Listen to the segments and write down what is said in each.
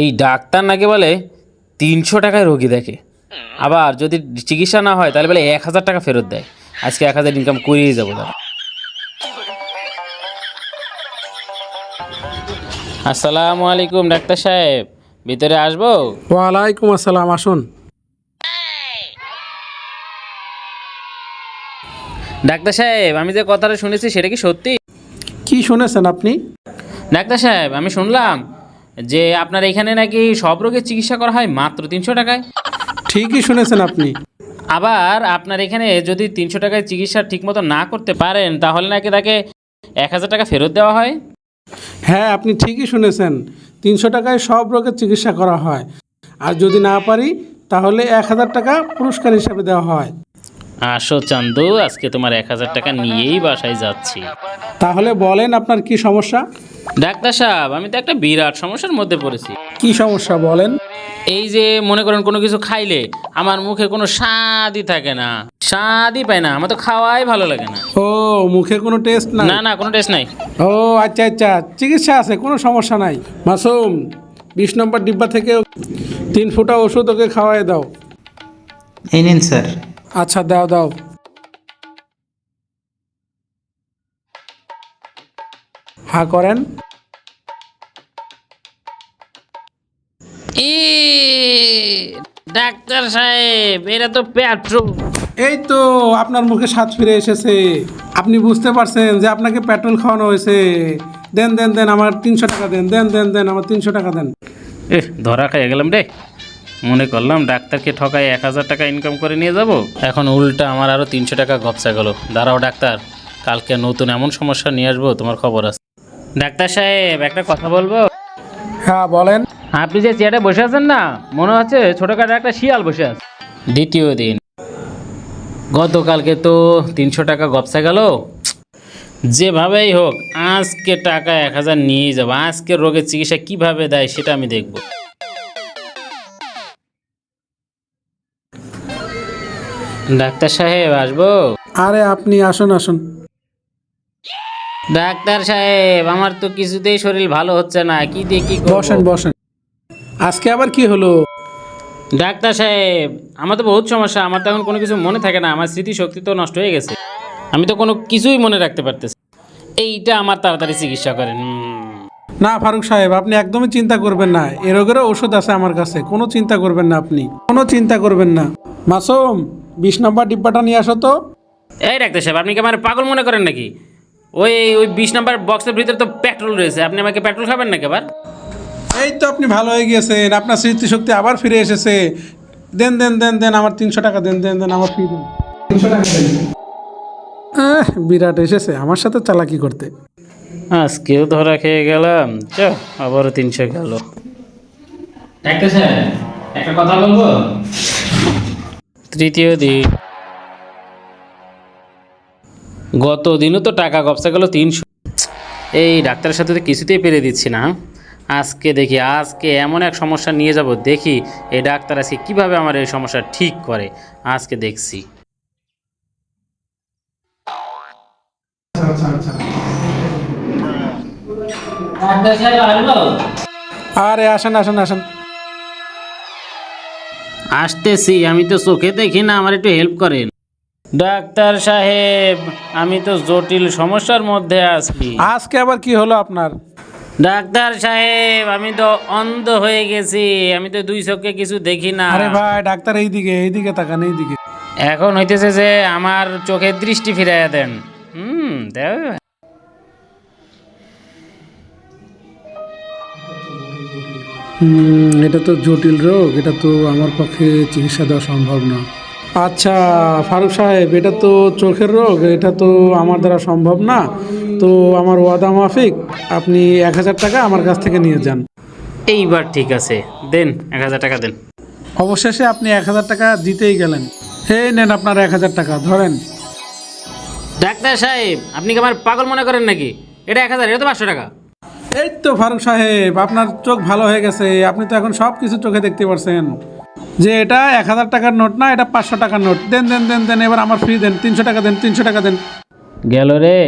এই ডাক্তার নাকি বলে ৩০০ টাকায় রোগী দেখে, আবার যদি চিকিৎসা না হয় তাহলে বলে ১,০০০ টাকা ফেরত দেয়। আজকে ১,০০০ ইনকাম করিয়ে যাবো দাদা। আসসালামু আলাইকুম ডাক্তার সাহেব, ভিতরে আসবো? ওয়ালাইকুম আসসালাম, আসুন। ডাক্তার সাহেব, আমি যে কথাটা শুনেছি সেটা কি সত্যি? কি শুনেছেন আপনি? ডাক্তার সাহেব, আমি শুনলাম যে আপনার এখানে নাকি সব রোগের চিকিৎসা করা হয় মাত্র ৩০০ টাকায়। ঠিকই শুনেছেন আপনি। আবার আপনার এখানে যদি ৩০০ টাকায় চিকিৎসা ঠিকমতো না করতে পারেন তাহলে নাকি তাকে ১,০০০ টাকা ফেরত দেওয়া হয়। হ্যাঁ, আপনি ঠিকই শুনেছেন। 300 টাকায় সব রোগের চিকিৎসা করা হয়, আর যদি না পারি তাহলে 1000 টাকা পুরস্কার হিসাবে দেওয়া হয়। আসো চান্দু, আজকে তোমার ১,০০০ টাকা নিয়েই বাসায় যাচ্ছি। তাহলে বলেন আপনার কি সমস্যা? ডাক্তার সাহেব, আমি তো একটা বিরাট সমস্যার মধ্যে পড়েছি। কি সমস্যা বলেন? এই যে মনে করেন কোনো কিছু খাইলে আমার মুখে কোনো স্বাদই থাকে না, স্বাদই পায় না, আমার তো খাওয়াই ভালো লাগে না। ও, মুখে কোনো টেস্ট নাই? না না, কোনো টেস্ট নাই। ও আচ্ছা আচ্ছা, চিকিৎসা আছে, কোনো সমস্যা নাই। মাসুম, 20 নম্বর ডিব্বা থেকে 3 ফুটা ওষুধ ওকে খাওয়াই দাও। এই নিন স্যার। আচ্ছা, দাও দাও। হ্যাঁ করেন। ই ডাক্তার সাহেব, এটা তো পেট্রোল। এই তো আপনার মুখে স্বাদ ফিরে এসেছে। আপনি বুঝতে পারছেন যে আপনাকে পেট্রোল খাওয়ানো হয়েছে। দেন দেন দেন, আমার 300 টাকা দেন। দেন দেন দেন, আমার 300 টাকা দেন। ধরা খেয়ে গেলাম রে। মনে করলাম ডাক্তারকে ঠকায় ১,০০০ টাকা ইনকাম করে নিয়ে যাব, এখন উল্টা আমার আরও ৩০০ টাকা গপসা গেল। দাঁড়াও ডাক্তার, কালকে নতুন এমন সমস্যা নিয়ে আসবো, তোমার খবর আছে। ডাক্তার সাহেব, একটা কথা বলবো? হ্যাঁ বলেন। আপনি যে চেয়ারে বসে আছেন না, মনে হচ্ছে ছোটোখাটো একটা শিয়াল বসে আছে। দ্বিতীয় দিন, গতকালকে তো ৩০০ টাকা গপসা গেল। যেভাবেই হোক আজকে টাকা ১,০০০ নিয়েই যাবো। আজকে রোগের চিকিৎসা কিভাবে দেয় সেটা আমি দেখব। ডাক্তার সাহেব, আসবো? আরে আপনি আসুন আসুন। ডাক্তার সাহেব, আমার তো কিছুতেই শরীর ভালো হচ্ছে না, কি দিয়ে কি করব? বসেন বসেন। আজকে আবার কি হলো? ডাক্তার সাহেব, আমার তো বহুত সমস্যা, আমার তো এখন কোনো কিছু মনে থাকে না, আমার স্মৃতিশক্তি তো নষ্ট হয়ে গেছে, আমি তো কোনো কিছুই মনে রাখতে পারতেছি। এইটা আমার তাড়াতাড়ি চিকিৎসা করেন। না ফারুক সাহেব, আপনি একদমই চিন্তা করবেন না। এ রোগেরও ওষুধ আছে আমার কাছে, কোনো চিন্তা করবেন না, আপনি কোনো চিন্তা করবেন না। মাসুম, 20 নম্বর ডিব্বাটা নিয়ে আসো তো। এই ডাক্তার সাহেব, আপনি কি আমার পাগল মনে করেন নাকি? ওই ওই 20 নম্বর বক্সের ভিতরে তো পেট্রোল রয়েছে, আপনি আমাকে পেট্রোল খাবেন নাকি আবার? এই তো আপনি ভালো হয়ে গিয়েছেন, আপনার স্মৃতিশক্তি আবার ফিরে এসেছে। দেন দেন দেন দেন, আমার 300 টাকা দেন। দেন দেন, আমার ফি দেন। 300 টাকা দেন। বিরাট এসেছে আমার সাথে চালাকি করতে। আজকেও ধরা খেয়ে গেলাম, চ আবারও 300 গেল। ডাক্তার সাহেব, একটা কথা বলবো? তৃতীয় দিন, গত দিনও তো টাকা গপসা গেল 300। এই ডাক্তারের সাথে তো কিছুতেই পেরে দিচ্ছি না। আজকে দেখি, আজকে এমন এক সমস্যা নিয়ে যাব, দেখি এই ডাক্তার আজকে কীভাবে আমার এই সমস্যা ঠিক করে। আজকে দেখছি। আরে আসেন আসেন আসেন। আসতেছি, আমি তো চোখে দেখি না, আমার একটু হেল্প করেন। ডাক্তার সাহেব, আমি তো জটিল সমস্যার মধ্যে আছি। আজকে আবার কি হলো আপনার? ডাক্তার সাহেব, আমি তো অন্ধ হয়ে গেছি, আমি তো 2 চোখে কিছু দেখি না। আরে ভাই ডাক্তার, এইদিকে এইদিকে তাকান, এইদিকে। এখন হইতেছে যে আমার চোখের দৃষ্টি ফিরাইয়া দেন। দেও। এটা তো জটিল রোগ, এটা তো আমার পক্ষে চিকিৎসা দেওয়া সম্ভব না। আচ্ছা ফারুক সাহেব, এটা তো চোখের রোগ, এটা তো আমার দ্বারা সম্ভব না। তো আমার ওয়াদা মাফিক আপনি 1000 টাকা আমার কাছ থেকে নিয়ে যান। এইবার ঠিক আছে, দেন 1000 টাকা দেন। অবশেষে আপনি 1000 টাকা দিতেই গেলেন। হে নেন আপনার 1000 টাকা, ধরেন। ডাক্তার সাহেব, আপনি কি আমার পাগল মনে করেন নাকি? এটা 1000, এটা তো 500 টাকা। এই তো ফারুক সাহেব, আপনার চোখ ভালো হয়ে গেছে, আপনি তো এখন সব কিছু চোখে দেখতে পারছেন যে এটা 1000 টাকার নোট না, এটা 500 টাকার নোট। দেন দেন দেন দেন, এবার আমার ফ্রি দেন। 300 টাকা দেন, 300 টাকা দেন। গেল রে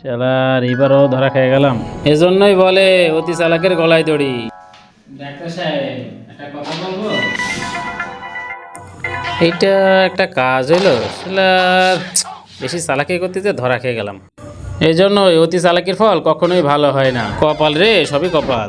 শালার, এবারও ধরা খেয়ে গেলাম। এজন্যই বলে অতি চালাকের গলায় দড়ি। ডাক্তার সাহেব একটা কথা বলবো? এইটা একটা কাজ হইলো, শালার বেশি চালাকি করতে ধরা খেয়ে গেলাম। এই জন্য অতি চালাকির ফল কখনোই ভালো হয় না। কপাল রে, সবই কপাল।